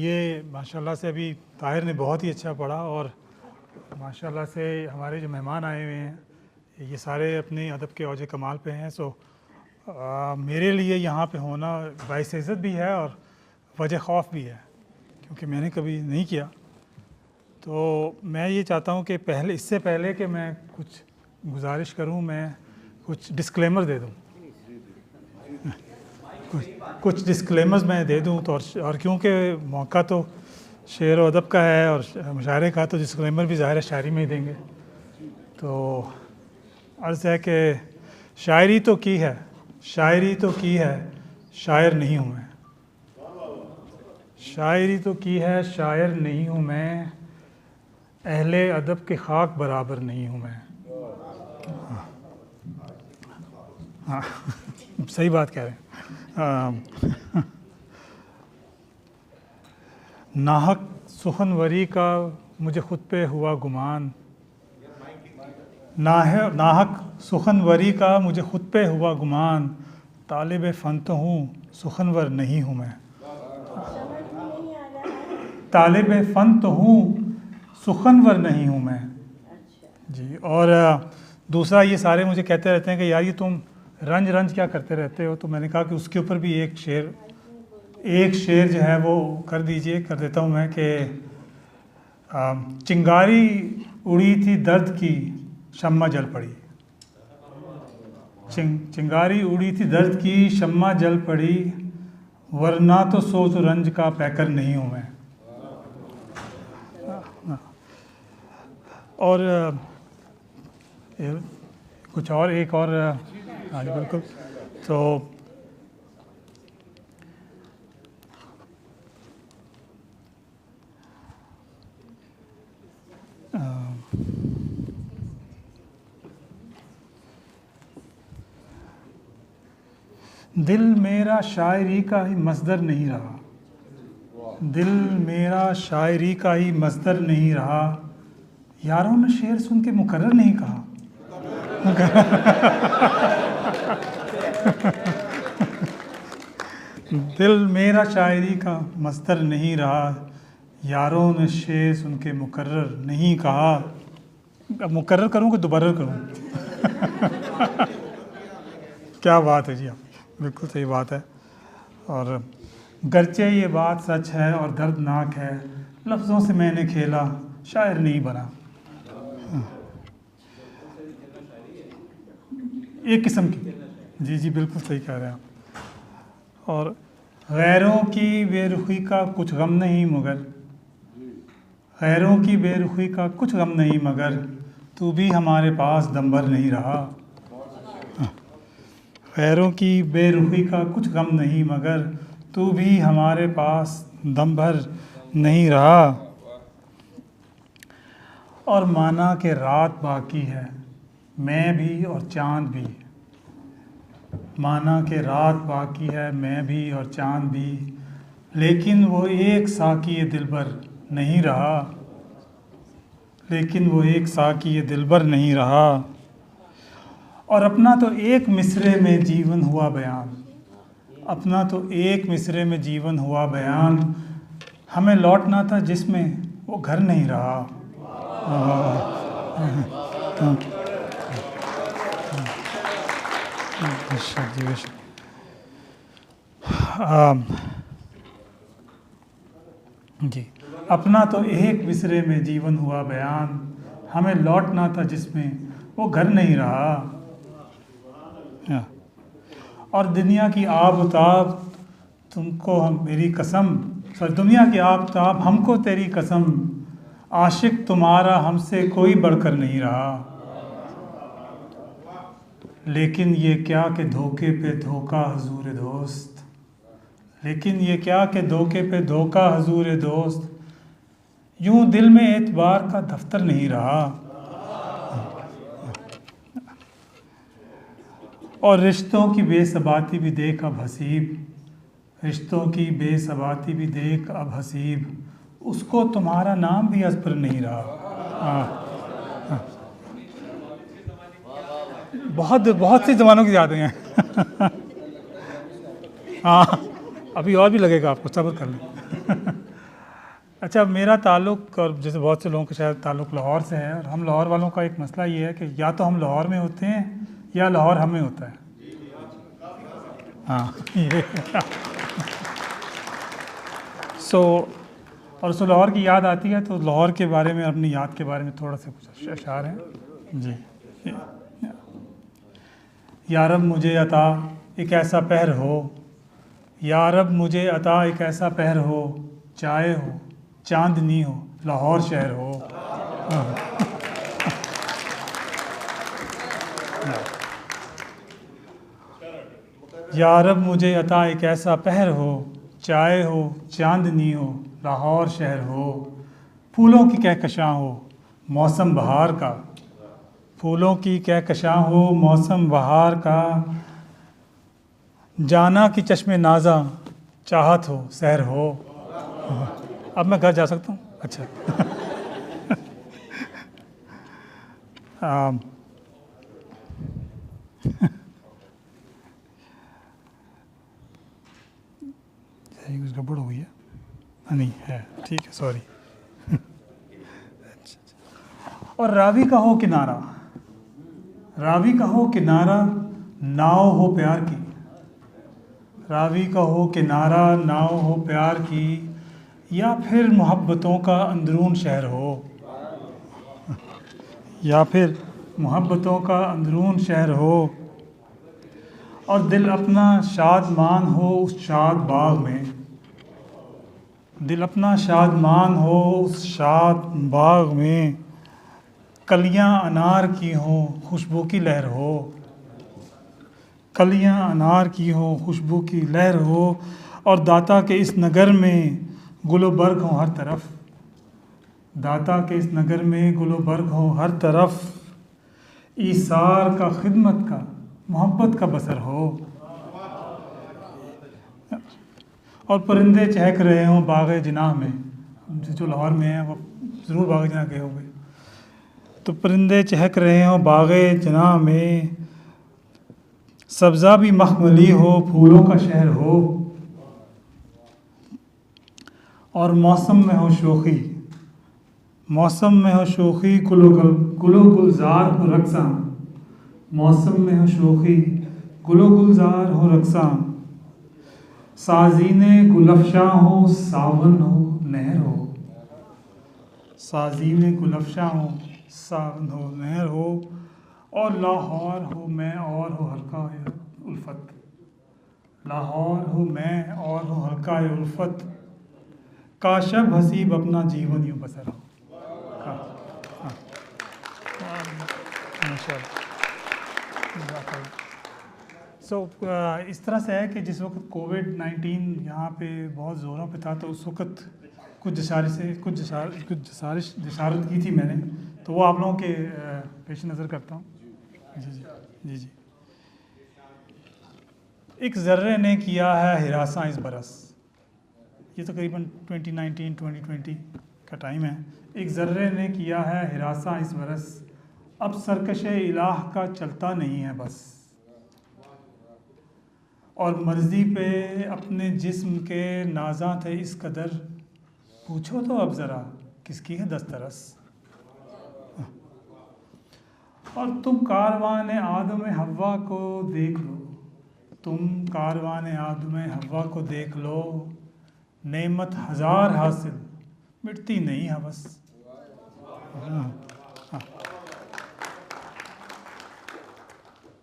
ये माशाल्लाह से अभी ताहिर ने बहुत ही अच्छा पढ़ा और माशाल्लाह से हमारे जो मेहमान आए हुए हैं ये सारे अपने अदब के औज कमाल पे हैं। सो मेरे लिए यहाँ पे होना बाइस इज़्ज़त भी है और वजह खौफ भी है, क्योंकि मैंने कभी नहीं किया। तो मैं ये चाहता हूँ कि इससे पहले कि मैं कुछ गुजारिश करूँ, मैं कुछ डिस्क्लेमर दे दूँ, कुछ डिस्क्लेमर्स मैं दे दूँ। तो और क्योंकि मौका तो शेर व अदब का है और मुशायरे का, तो डिस्क्लेमर भी ज़ाहिर है शायरी में ही देंगे। तो अर्ज़ है कि शायरी तो की है, शायर नहीं हूँ मैं। शायरी तो की है, शायर नहीं हूँ मैं, अहले अदब के खाक बराबर नहीं हूँ मैं। हाँ सही बात कह रहे हैं। नाहक सुखनवरी का मुझे ख़ुद पे हुआ गुमान, नाहक सुखनवरी का मुझे ख़ुद पे हुआ गुमान, तालिब फ़न तो हूँ सुखनवर नहीं हूँ मैं। तालिब फ़न तो हूँ सुखनवर नहीं हूँ मैं जी। और दूसरा, ये सारे मुझे कहते रहते हैं कि यार ये तुम रंज क्या करते रहते हो, तो मैंने कहा कि उसके ऊपर भी एक शेर जो है वो कर देता हूँ मैं कि चिंगारी उड़ी थी दर्द की शम्मा जल पड़ी। चिंगारी उड़ी थी दर्द की शम्मा जल पड़ी, वरना तो सोच रंज का पैकर नहीं हूँ मैं। और कुछ और एक और, हाँ जी बिल्कुल। तो दिल मेरा शायरी का ही मस्दर नहीं रहा, दिल मेरा शायरी का ही मस्दर नहीं रहा, यारों ने शेर सुन के मुकर्रर नहीं कहा। दिल मेरा शायरी का मस्दर नहीं रहा, यारों ने शेर सुन के मुकर्रर नहीं कहा। अब मुकर्रर करूँ कि दोबारा करूँ? क्या बात है जी, आप बिल्कुल सही बात है। और गरचे ये बात सच है और दर्दनाक है, लफ्ज़ों से मैंने खेला शायर नहीं बना। एक किस्म की, जी बिल्कुल सही कह रहे हैं आप। और गैरों की बेरुखी का कुछ गम नहीं मगर, गैरों की बेरुखी का कुछ गम नहीं मगर, तू भी हमारे पास दम भर नहीं रहा। गैरों की बेरुखी का कुछ गम नहीं मगर, तू भी हमारे पास दम भर नहीं रहा। और माना कि रात बाकी है, मैं भी और चाँद भी, माना कि रात बाकी है मैं भी और चाँद भी, लेकिन वो एक साकी दिलबर नहीं रहा, लेकिन वो एक साकी दिलबर नहीं रहा। और अपना तो एक मिसरे में जीवन हुआ बयान, अपना तो एक मिसरे में जीवन हुआ बयान, हमें लौटना था जिसमें वो घर नहीं रहा। जी, अपना तो एक मिसरे में जीवन हुआ बयान, हमें लौटना था जिसमें वो घर नहीं रहा। और दुनिया की आबताब तुमको हम मेरी कसम, दुनिया की आबताब हमको तेरी कसम, आशिक तुम्हारा हमसे कोई बढ़कर नहीं रहा। लेकिन ये क्या कि धोखे पे धोखा हुजूर दोस्त, लेकिन ये क्या कि धोखे पे धोखा हुजूर दोस्त, यूं दिल में एतबार का दफ्तर नहीं रहा। और रिश्तों की बेसबाती भी देख अब हसीब, रिश्तों की बेसबाती भी देख अब हसीब, उसको तुम्हारा नाम भी अज़बर नहीं रहा। बहुत सी ज़मानों की यादें हैं। हाँ, अभी और भी लगेगा आपको, सब्र कर लें। अच्छा, मेरा ताल्लुक़, और जैसे बहुत से लोगों का शायद ताल्लुक़ लाहौर से है, और हम लाहौर वालों का एक मसला ये है कि या तो हम लाहौर में होते हैं या लाहौर हमें होता है। हाँ ये और उसको लाहौर की याद आती है, तो लाहौर के बारे में, अपनी याद के बारे में थोड़ा सा कुछ अशार हैं जी। या रब मुझे अता एक ऐसा पहर हो, या रब मुझे अता एक ऐसा पहर हो, चाय हो चांदनी हो लाहौर शहर हो। या रब मुझे अता एक ऐसा पहर हो, चाय हो चांदनी हो लाहौर शहर हो। फूलों की कहकशां हो मौसम बहार का, फूलों की कहकशां हो मौसम बहार का। जाना कि चश्मे नाजा चाहत हो सहर हो। अब मैं घर जा सकता हूँ? अच्छा कुछ गड़बड़ हो गई है? नहीं है, ठीक है, सॉरी। और रावी का हो किनारा, रावी का हो किनारा नाव हो प्यार की, रावी का हो किनारा नाव हो प्यार की। या फिर मोहब्बतों का अंदरून शहर हो, या फिर मोहब्बतों का अंदरून शहर हो। और दिल अपना शादमान हो उस शाद बाग में, दिल अपना शादमान हो उस शाद बाग में। कलियां अनार की हों खुशबू की लहर हो, कलियां अनार की हों खुशबू की लहर हो। और दाता के इस नगर में गुलो बर्ग हो हर तरफ, दाता के इस नगर में गुलो बर्ग हो हर तरफ। ईसार का खिदमत का मोहब्बत का बसर हो। और परिंदे चहक रहे हों बाग़े जिनाह में, जो लाहौर में है वो ज़रूर बाग़े जिनाह गए होंगे। तो परिंदे चहक रहे हों बाग़े जिनाह में। सब्ज़ा भी मखमली हो फूलों का शहर हो। और मौसम में हो शोखी, मौसम में हो शोखी गुलो गुलजार हो रक्सां, मौसम में हो शोखी गुलो गुलजार हो रक्सां। साजीने गुलफशां हो सावन हो नहर हो, साजीने गुलफशां हो सावन हो नहर हो। और लाहौर हो मैं और हो हल्का उल्फत, लाहौर हो मैं और हो हल्का उल्फत। काशब हसीब अपना जीवन यूँ बसर हो। सो इस तरह से है कि जिस वक्त कोविड-19 यहाँ पे बहुत ज़ोरों पे था, तो उस वक्त कुछ जसारत की थी मैंने, तो वो आप लोगों के पेश नज़र करता हूँ। जी जी जी जी। एक ज़र्रे ने किया है हिरासा इस बरस, ये तकरीबन 2019-2020 का टाइम है। एक ज़र्रे ने किया है हिरासा इस बरस, अब सरकश इलाह का चलता नहीं है बस। और मर्ज़ी पे अपने जिस्म के नाज़ा थे इस कदर, पूछो तो अब ज़रा किसकी है दस्तरस। और तुम कारवान आदम हव्वा को देख लो, तुम कारवान आदम हव्वा को देख लो। नेमत हज़ार हासिल मिटती नहीं हवस।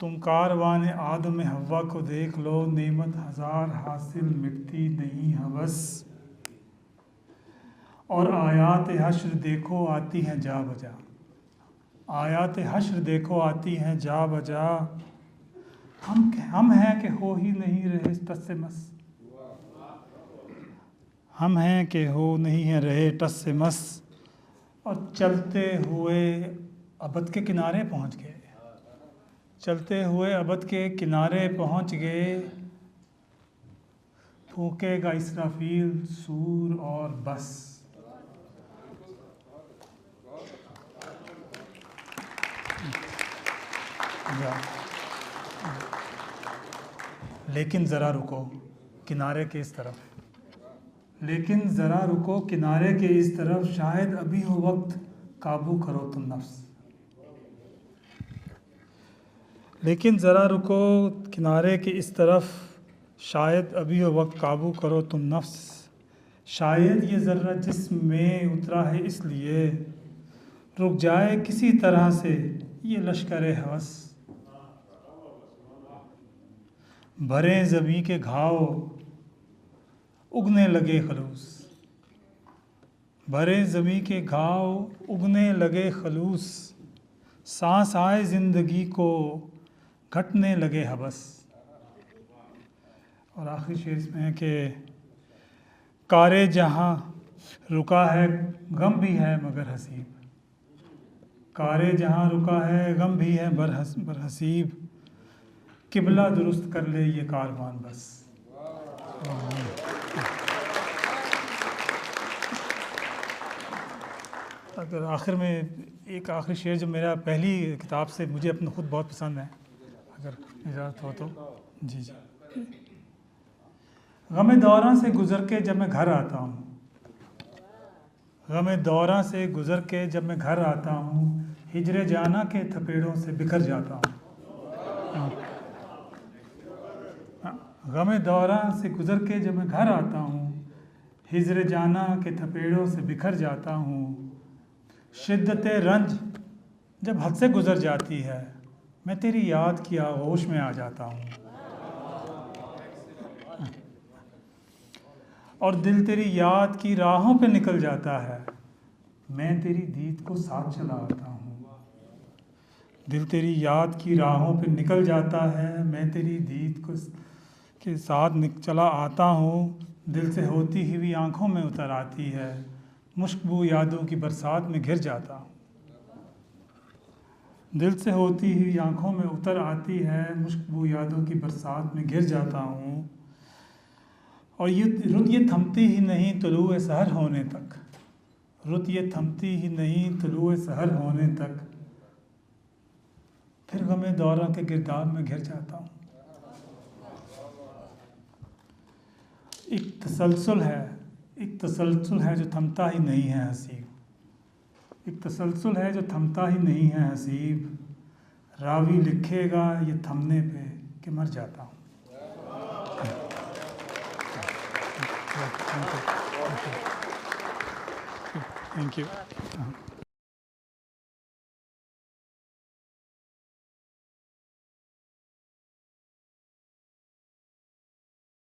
तुम कारवान आदम हव्वा को देख लो, नेमत हज़ार हासिल मिटती नहीं हवस। और आयात हश्र देखो आती हैं जा बजा, आयात हश्र देखो आती हैं जा बजा। हम हैं कि हो ही नहीं रहे टस से मस, हम हैं कि हो नहीं है रहे टस से मस। और चलते हुए अबद के किनारे पहुंच गए, चलते हुए अबद के किनारे पहुंच गए। फूकेगा इसराफील सूर और बस, लेकिन ज़रा रुको किनारे के इस तरफ, लेकिन ज़रा रुको किनारे के इस तरफ, शायद अभी हो वक्त काबू करो तुम नफ्स। लेकिन ज़रा रुको किनारे के इस तरफ, शायद अभी हो वक्त काबू करो तुम नफ्स। शायद ये ज़र्रा जिस्म में उतरा है इसलिए, रुक जाए किसी तरह से ये लश्कर हवस। भरे ज़बी के घाव उगने लगे खलूस, भरे ज़बी के घाव उगने लगे खलूस। सांस आए ज़िंदगी को घटने लगे हवस। और आखिरी शेर इसमें है कि कारे जहाँ रुका है गम भी है मगर हसीब। कारे जहाँ रुका है गम भी है बरहसीब। किबला दुरुस्त कर ले ये कारवान बस। अगर आखिर में एक आखिरी शेर जो मेरा पहली किताब से मुझे अपना खुद बहुत पसंद है, अगर इजाज़त हो तो। जी जी। गमे दौरां से गुज़र के जब मैं घर आता हूँ, गमे दौरां से गुज़र के जब मैं घर आता हूँ, हिजरे जाना के थपेड़ों से बिखर जाता हूँ। गमे दौरां से गुज़र के जब मैं घर आता हूँ, हिजरे जाना के थपेड़ों से बिखर जाता हूँ। शिद्दत रंज जब हद से गुज़र जाती है, मैं तेरी याद की आगोश में आ जाता हूँ। और दिल तेरी याद की राहों पे निकल जाता है, मैं तेरी दीद को साथ चला आता हूँ। दिल तेरी याद की राहों पे निकल जाता है, मैं तेरी दीद को के साथ चला आता हूँ। दिल से होती हुई आँखों में उतर आती है, मुश्कबू यादों की बरसात में घिर जाता हूँ। दिल से होती हुई आँखों में उतर आती है, मुश्कबू यादों की बरसात में घिर जाता हूँ। और ये रुत ये थमती ही नहीं तुलुए सहर होने तक, रुत ये थमती ही नहीं तुलुए सहर होने तक। फिर गमे दौरा के गिरदाब में घिर जाता हूँ। एक तसलसल है जो थमता ही नहीं है हसीब। एक तसलसल है जो थमता ही नहीं है हसीब। रावी लिखेगा ये थमने पे कि मर जाता हूँ। Thank you.